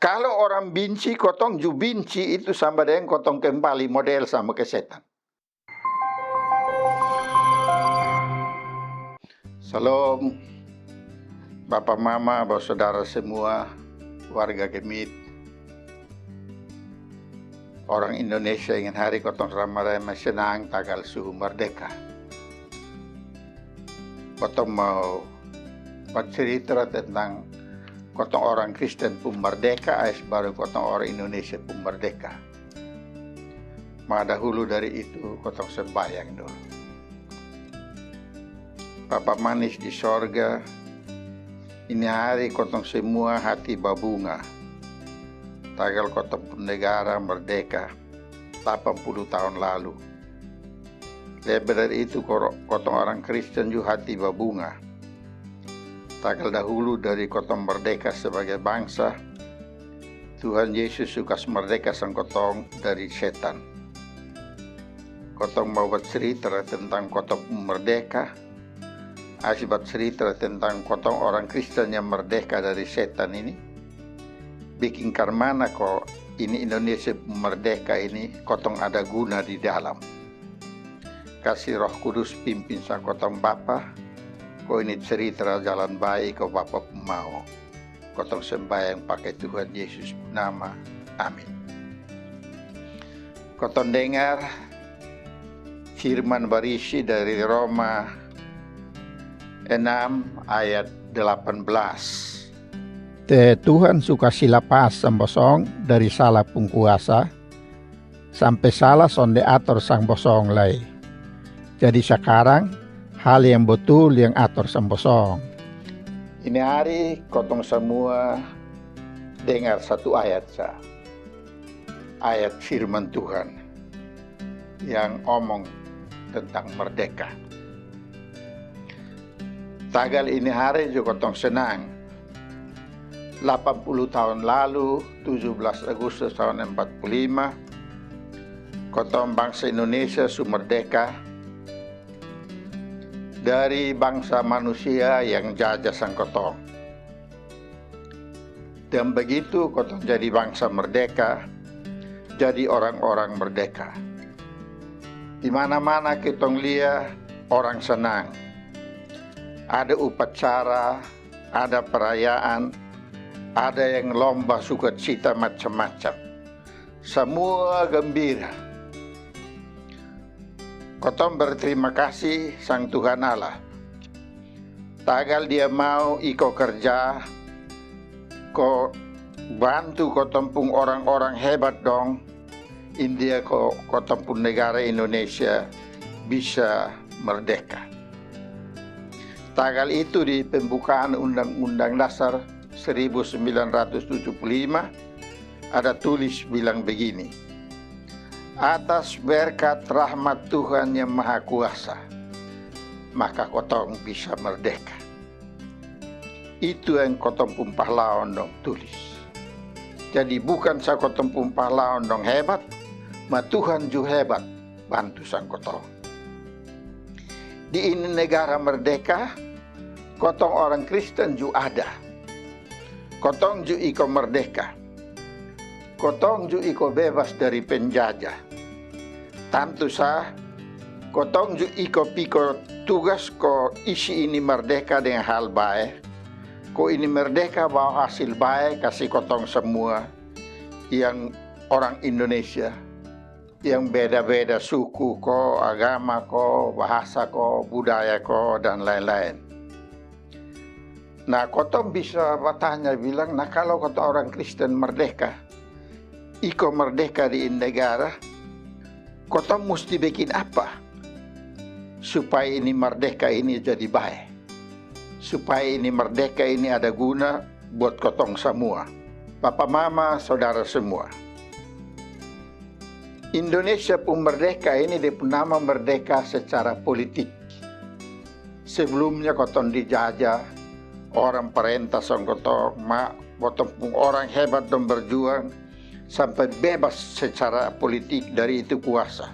Kalau orang benci, kotong ju benci itu sama dengan kotong kembali model sama ke setan. Salam, Bapak Mama, Bapak Saudara semua, warga Gemit. Orang Indonesia ingin hari kotong Ramadan senang tanggal suhu merdeka. Kotong mau bercerita tentang kotong orang Kristen pun merdeka, baru kotong orang Indonesia pun merdeka. Maka dahulu dari itu kotong sembahyang dulu. Bapa manis di sorga, ini hari kotong semua hati babunga. Tanggal kotong pun negara merdeka 80 tahun lalu. Lebih dari itu kotong orang Kristen juga hati babunga. Tanggal dahulu dari kotong merdeka sebagai bangsa, Tuhan Yesus suka merdeka sang kotong dari setan. Kotong mau bercerita tentang kotong merdeka, akibat cerita tentang kotong orang Kristen yang merdeka dari setan ini. Bikin karmana kok ini Indonesia merdeka ini kotong ada guna di dalam. Kasih Roh Kudus pimpin sang kotong Bapa. Kok ini cerita jalan baik kok Bapa mau. Kotong sembahyang pakai Tuhan Yesus nama. Amin. Kotong dengar firman berisi dari Roma 6 ayat 18. Tuhan suka silapas sambosong dari salah pungkuasa sampai salah sonde atur sang bosong lay. Jadi sekarang hal yang betul yang atur sang bosong. Ini hari kotong semua dengar satu ayat sah. Ayat firman Tuhan yang omong tentang merdeka. Tanggal ini hari juga kotong senang. 80 tahun lalu, 17 Agustus tahun 45, kotong bangsa Indonesia merdeka dari bangsa manusia yang jajah sang kotong. Dan begitu kotong jadi bangsa merdeka, jadi orang-orang merdeka. Di mana-mana kitong lihat orang senang. Ada upacara, ada perayaan, ada yang lomba sukacita macam-macam. Semua gembira. Kotong berterima kasih sang Tuhan Allah. Tagal dia mau iko kerja, ko bantu kotong pun orang-orang hebat dong. India kotong pun negara Indonesia bisa merdeka. Tanggal itu di pembukaan Undang-Undang Dasar 1945 ada tulis bilang begini. Atas berkat rahmat Tuhan yang Maha Kuasa, maka kotong bisa merdeka. Itu yang kotong pun pahlawan dong tulis. Jadi bukan sa kotong pun pahlawan dong hebat, ma Tuhan juga hebat bantu sang kotong. Di ini negara merdeka, kotong orang Kristen juga ada. Kotong ju iko merdeka. Kotong ju iko bebas dari penjajah. Tentu sah, kotong ju iko piko tugas ko isi ini merdeka dengan hal baik. Ko ini merdeka bawa hasil baik kasih kotong semua yang orang Indonesia. Yang beda-beda suku ko, agama ko, bahasa ko, budaya ko, dan lain-lain. Nah, kotong bisa bertanya bilang, nah kalau kota orang Kristen merdeka, iko merdeka di negara, kotong mesti bikin apa? Supaya ini merdeka ini jadi baik. Supaya ini merdeka ini ada guna buat kotong semua. Papa, mama, saudara semua. Indonesia pun merdeka ini dia pun nama merdeka secara politik. Sebelumnya kotong dijajah, orang perintah sang kotong, kotong pun orang hebat dan berjuang sampai bebas secara politik dari itu kuasa.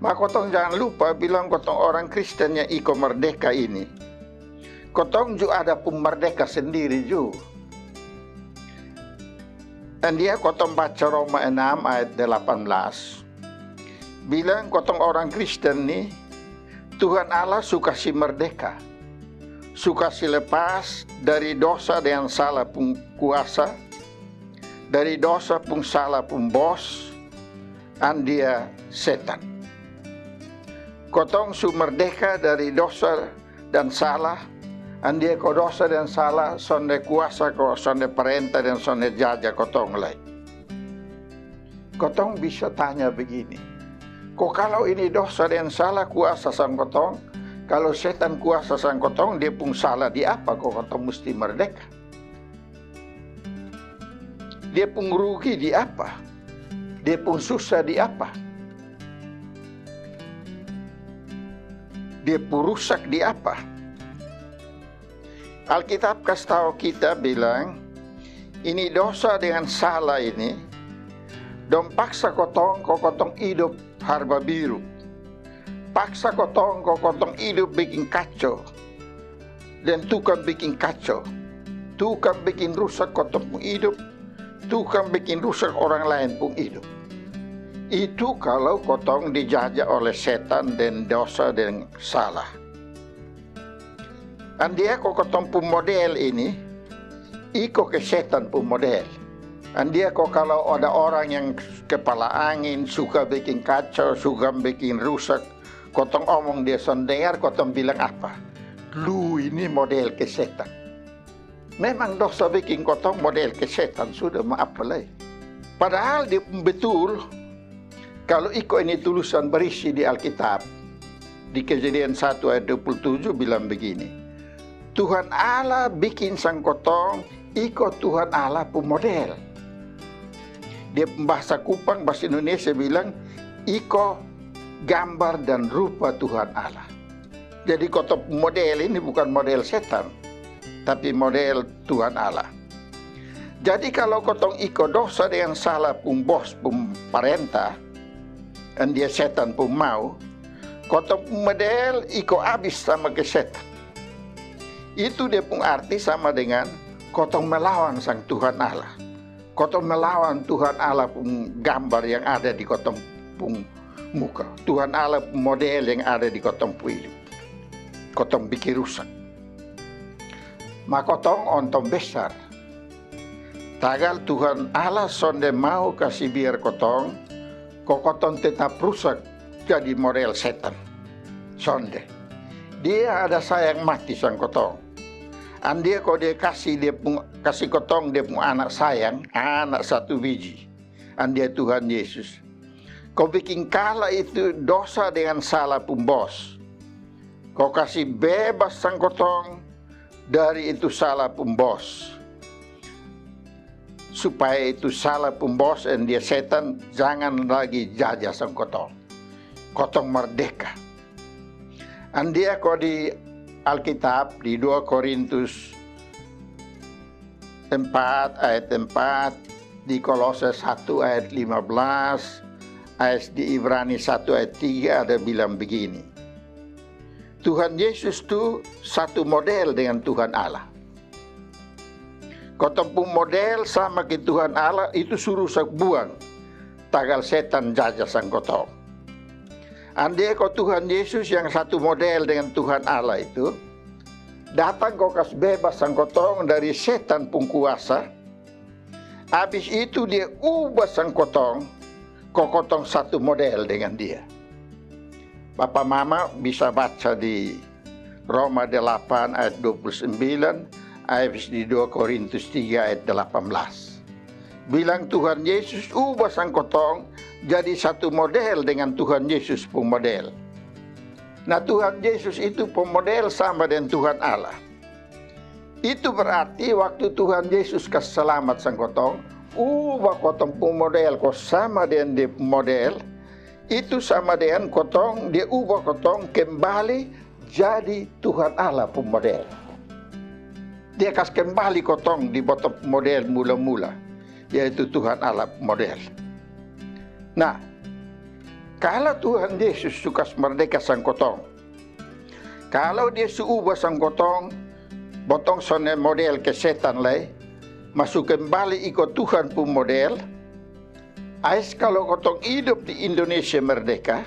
Maka kotong jangan lupa bilang kotong orang Kristen yang iko merdeka ini. Kotong juga ada pun merdeka sendiri juga. Dan dia kotong baca Roma 6 ayat 18. Bilang kotong orang Kristen nih, Tuhan Allah suka si merdeka. Suka si lepas dari dosa dan salah pun kuasa. Dari dosa pun salah pun bos. Dan dia setan. Kotong su merdeka dari dosa dan salah. Andi ko dosa dan salah, sonde kuasa ko, sonde perintah dan sonde jajah kotong lay. Kotong bisa tanya begini, kok kalau ini dosa dan salah kuasa sang kotong, kalau setan kuasa sang kotong, dia pun salah di apa kok kotong mesti merdeka? Dia pun rugi di apa? Dia pun susah di apa? Dia pun rusak di apa? Alkitab kasih tahu kita bilang, ini dosa dengan salah ini, dong paksa kotong hidup harba biru. Paksa kotong hidup bikin kacau. Dan tukang bikin kacau. Tukang bikin rusak kotong pun hidup. Tukang bikin rusak orang lain pun hidup. Itu kalau kotong dijajah oleh setan dan dosa dan salah. Dan dia kotong pun model ini, iko ke setan pun model. Dan dia kalau ada orang yang kepala angin, suka bikin kacau, suka bikin rusak, kotong omong dia sondengar, kotong bilang apa? Lu ini model ke setan. Memang dosa bikin kotong model ke setan, sudah maaf lah. Padahal dia betul, kalau iko ini tulisan berisi di Alkitab, di Kejadian 1 ayat 27 bilang begini, Tuhan Allah bikin sang kotong, iko Tuhan Allah pun model. Dia bahasa Kupang, bahasa Indonesia bilang, iko gambar dan rupa Tuhan Allah. Jadi kotong model ini bukan model setan, tapi model Tuhan Allah. Jadi kalau kotong iko dosa dengan salah pun bos pun perintah, dan dia setan pun mau, kotong model iko habis sama ke setan. Itu dia pun arti sama dengan kotong melawan sang Tuhan Allah. Kotong melawan Tuhan Allah pun gambar yang ada di kotong pun muka. Tuhan Allah pun model yang ada di kotong pun hidup. Kotong bikin rusak. Maka kotong ontong besar. Tagal Tuhan Allah sonde mau kasih biar kotong, kok kotong tetap rusak jadi model setan. Sonde. Dia ada sayang mati sang kotong. Dia kok dia kasih kotong dia pun anak sayang, anak satu biji. Dia Tuhan Yesus. Kau bikin kalah itu dosa dengan salah pun bos. Kau kasih bebas sang kotong dari itu salah pun bos. Supaya itu salah pun bos dan dia setan jangan lagi jajah sang kotong. Kotong merdeka. Dia kok di Alkitab di 2 Korintus 4 ayat 4, di Kolose 1 ayat 15, ayat di Ibrani 1 ayat 3 ada bilang begini. Tuhan Yesus itu satu model dengan Tuhan Allah. Kotong pun model sama ke Tuhan Allah itu suruh buang. Tagal setan jajah sang kotong. Andai kau Tuhan Yesus yang satu model dengan Tuhan Allah itu, datang kau kas bebas sang kotong dari setan pun kuasa. Habis itu dia ubah sang kotong, kau kotong satu model dengan dia. Papa Mama bisa baca di Roma 8 ayat 29, ayat di 2 Korintus 3 ayat 18. Bilang Tuhan Yesus ubah sang kotong jadi satu model dengan Tuhan Yesus pun model. Nah Tuhan Yesus itu pemodel sama dengan Tuhan Allah. Itu berarti waktu Tuhan Yesus kasih selamat sang kotong, ubah kotong pun model kok sama dengan dia model, itu sama dengan kotong, dia ubah kotong kembali jadi Tuhan Allah pun model. Dia kasih kembali kotong di bottom model mula-mula, yaitu Tuhan Allah model. Nah, kalau Tuhan Yesus suka merdeka sang kotong, kalau dia ubah sang kotong, botong sonel model ke setan lay, masuk kembali ikut Tuhan pun model. Ais kalau kotong hidup di Indonesia merdeka,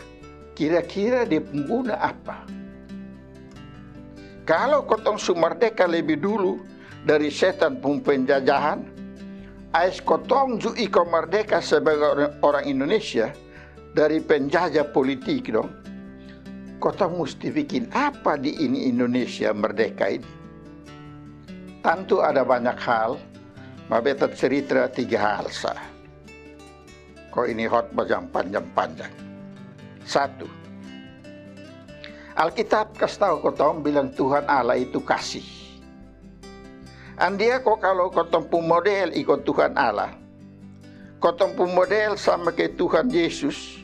kira-kira dia pengguna apa? Kalau kotong su merdeka lebih dulu dari setan pun penjajahan, ais kotong ju iko merdeka sebagai orang Indonesia dari penjajah politik dong. Kotong mesti bikin apa di ini Indonesia merdeka ini? Tentu ada banyak hal, mabeta cerita 3 hal sah. Kok ini khotbah yang panjang-panjang. 1. Alkitab kasih tahu kotong bilang Tuhan Allah itu kasih. Andia kok kalau kotong pun model ikut Tuhan Allah, kotong pun model sama ke Tuhan Yesus,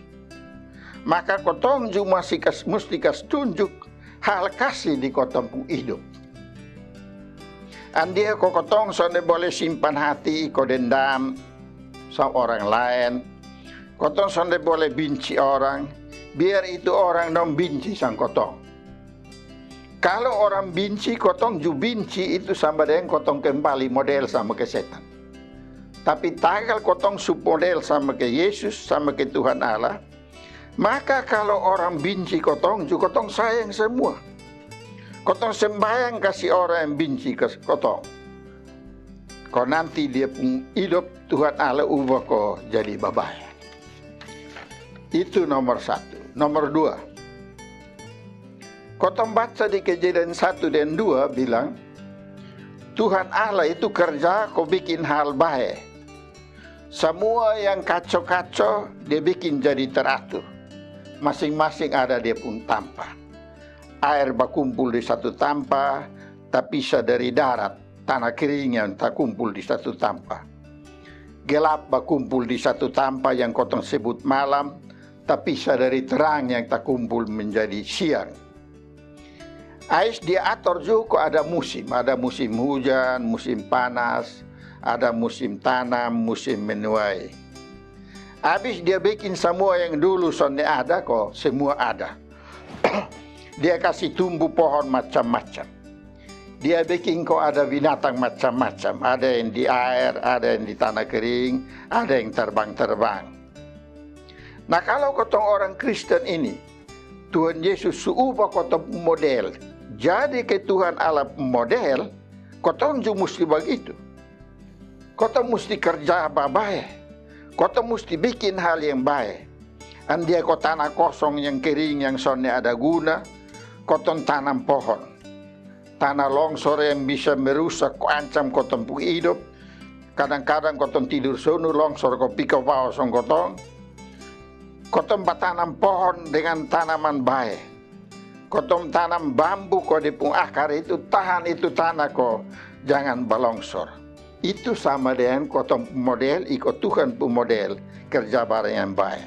maka kotong juga mesti kasih tunjuk hal kasih di kotong pun hidup. Andia kok kotong soalnya boleh simpan hati ikut dendam sama orang lain, kotong soalnya boleh benci orang, biar itu orang dong benci sang kotong. Kalau orang benci, kotong ju benci itu sama dengan kotong kembali model sama ke setan. Tapi tagal kotong submodel sama ke Yesus, sama ke Tuhan Allah, maka kalau orang benci kotong, ju kotong sayang semua. Kotong sembahyang kasih orang yang benci ke kotong. Kau nanti dia pun hidup Tuhan Allah ubah kau jadi babaya. Itu nomor 1. Nomor 2. Kotong baca di Kejadian 1 dan 2 bilang, Tuhan Allah itu kerja kau bikin hal baik. Semua yang kacau-kacau dia bikin jadi teratur. Masing-masing ada dia pun tampa. Air berkumpul di satu tampa, tak bisa dari darat. Tanah kering yang tak kumpul di satu tampa. Gelap berkumpul di satu tampa yang kotong sebut malam, tak bisa dari terang yang tak kumpul menjadi siang. Ais dia atur juga ada musim hujan, musim panas, ada musim tanam, musim menuai. Habis dia bikin semua yang dulu sonde ada kok, semua ada. Dia kasih tumbuh pohon macam-macam. Dia bikin kok ada binatang macam-macam, ada yang di air, ada yang di tanah kering, ada yang terbang-terbang. Nah kalau kotong orang Kristen ini, Tuhan Yesus suubah kotong model. Jadi ke Tuhan Allah model, kotong juga mesti begitu. Kotong mesti kerja baik. Kotong mesti bikin hal yang baik. Andia kau tanah kosong yang kering yang soalnya ada guna, kotong tanam pohon. Tanah longsor yang bisa merusak, kau ancam kotong pun hidup. Kadang-kadang kotong tidur sono longsor kau pikau bawah song kotong. Kotong bertanam pohon dengan tanaman baik. Kotong tanam bambu kau di pung akar itu tahan itu tanah kau jangan balongsor. Itu sama dengan kotong model ikut Tuhan pun model kerja bareng yang baik.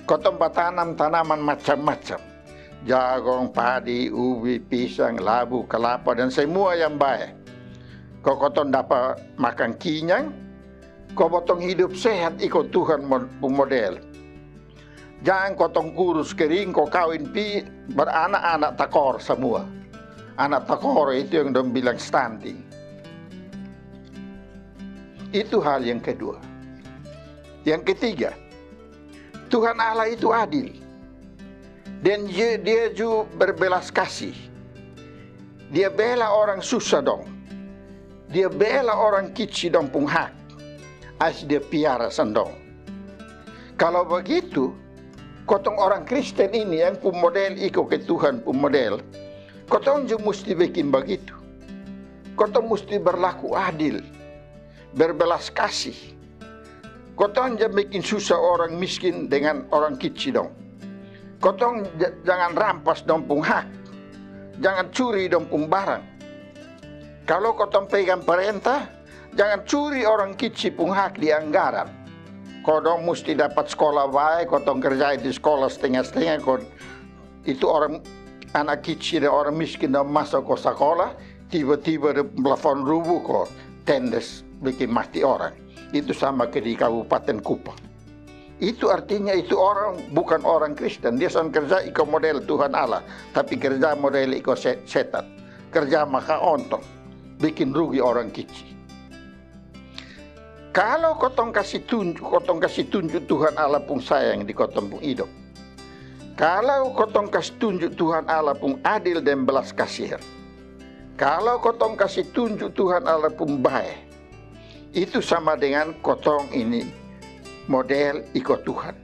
Kotong bertanam tanaman macam-macam, jagung, padi, ubi, pisang, labu, kelapa dan semua yang baik. Kau kotong dapat makan kenyang, kau potong hidup sehat ikut Tuhan pun model. Jangan kotong kurus kering, kau kawin beranak-anak takor semua. Anak takor itu yang dong bilang stunting. Itu hal yang kedua. Yang ketiga, Tuhan Allah itu adil. Dan dia juga berbelas kasih. Dia bela orang susah dong. Dia bela orang kecil dong pun hak. As dia piara sendong. Kalau begitu, kotong orang Kristen ini yang pun model ikut ke Tuhan pun model, kotong juga mesti bikin begitu. Kotong mesti berlaku adil, berbelas kasih. Kotong jangan bikin susah orang miskin dengan orang kecil dong. Kotong jangan rampas dong pun hak, jangan curi dong pun barang. Kalau kotong pegang perintah, jangan curi orang kecil pun hak di anggaran. Kodong mesti dapat sekolah baik, kotong kerja di sekolah setengah-setengah, itu orang anak kecil dan orang miskin dan masuk ke sekolah, tiba-tiba ada plafon rubuh kok, tendes bikin mati orang. Itu sama ke di Kabupaten Kupang. Itu artinya itu orang bukan orang Kristen, dia sedang kerja ikut model Tuhan Allah, tapi kerja model ikut setan, kerja maka ontong, bikin rugi orang kecil. Kalau kotong kasih tunjuk Tuhan Allah pun sayang di kotong pun hidup. Kalau kotong kasih tunjuk Tuhan Allah pun adil dan belas kasihan. Kalau kotong kasih tunjuk Tuhan Allah pun baik. Itu sama dengan kotong ini model ikut Tuhan.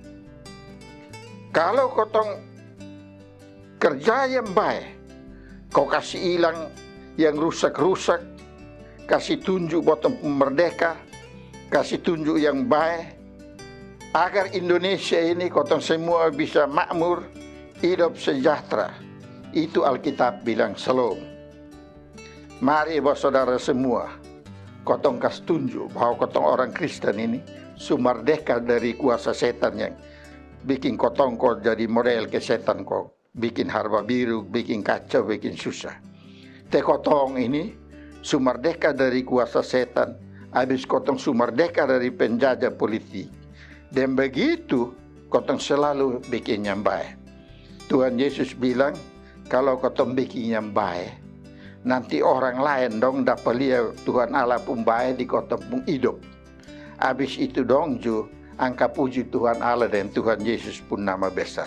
Kalau kotong kerja yang baik, kau kasih hilang yang rusak-rusak, kasih tunjuk botong merdeka, kasih tunjuk yang baik, agar Indonesia ini kotong semua bisa makmur, hidup sejahtera. Itu Alkitab bilang shalom. Mari saudara semua, kotong kasih tunjuk bahwa kotong orang Kristen ini merdeka dari kuasa setan yang bikin kotong kok jadi model ke setan kok, bikin harba biru, bikin kacau, bikin susah. Kotong ini merdeka dari kuasa setan, habis kotong merdeka dari penjajah politik. Dan begitu kotong selalu bikin yang baik. Tuhan Yesus bilang, kalau kotong bikin yang baik, nanti orang lain dong dapat lihat Tuhan Allah pun baik di kotong pun hidup. Habis itu dong angka puji Tuhan Allah dan Tuhan Yesus pun nama besar.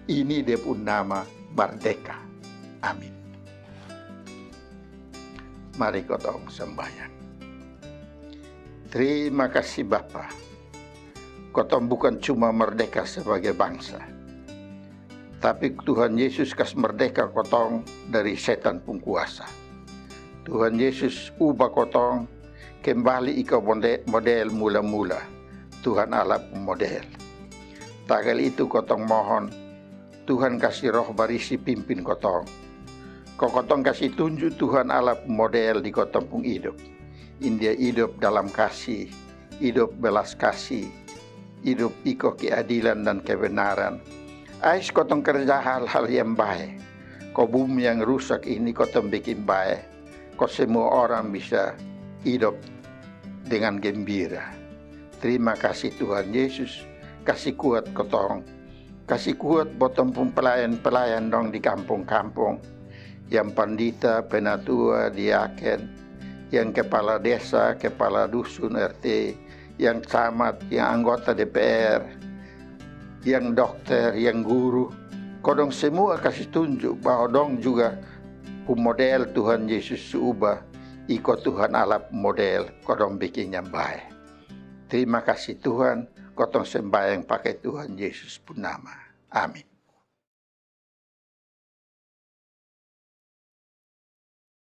Ini dia pun nama merdeka. Amin. Mari kotong sembahyang. Terima kasih Bapa. Kotong bukan cuma merdeka sebagai bangsa, tapi Tuhan Yesus kasih merdeka kotong dari setan pun kuasa. Tuhan Yesus ubah kotong kembali ke model mula-mula. Tuhan Allah pun model. Tagal itu kotong mohon, Tuhan kasih roh barisi pimpin kotong. Kotong kasih tunjuk Tuhan Allah pun model di kotong pun hidup. India hidup dalam kasih, hidup belas kasih, hidup ikut keadilan dan kebenaran. Ais kotong kerja hal-hal yang baik. Kau bumi yang rusak ini kotong bikin baik. Kau semua orang bisa hidup dengan gembira. Terima kasih Tuhan Yesus. Kasih kuat kotong. Kasih kuat botong pun pelayan-pelayan dong di kampung-kampung. Yang pandita, penatua, diaken, yang kepala desa, kepala dusun RT, yang camat, yang anggota DPR, yang dokter, yang guru. Kodong semua kasih tunjuk bahwa dong juga model Tuhan Yesus ubah, ikut Tuhan Allah model, kodong bikin yang baik. Terima kasih Tuhan, kotong sembahyang pakai Tuhan Yesus pun nama. Amin.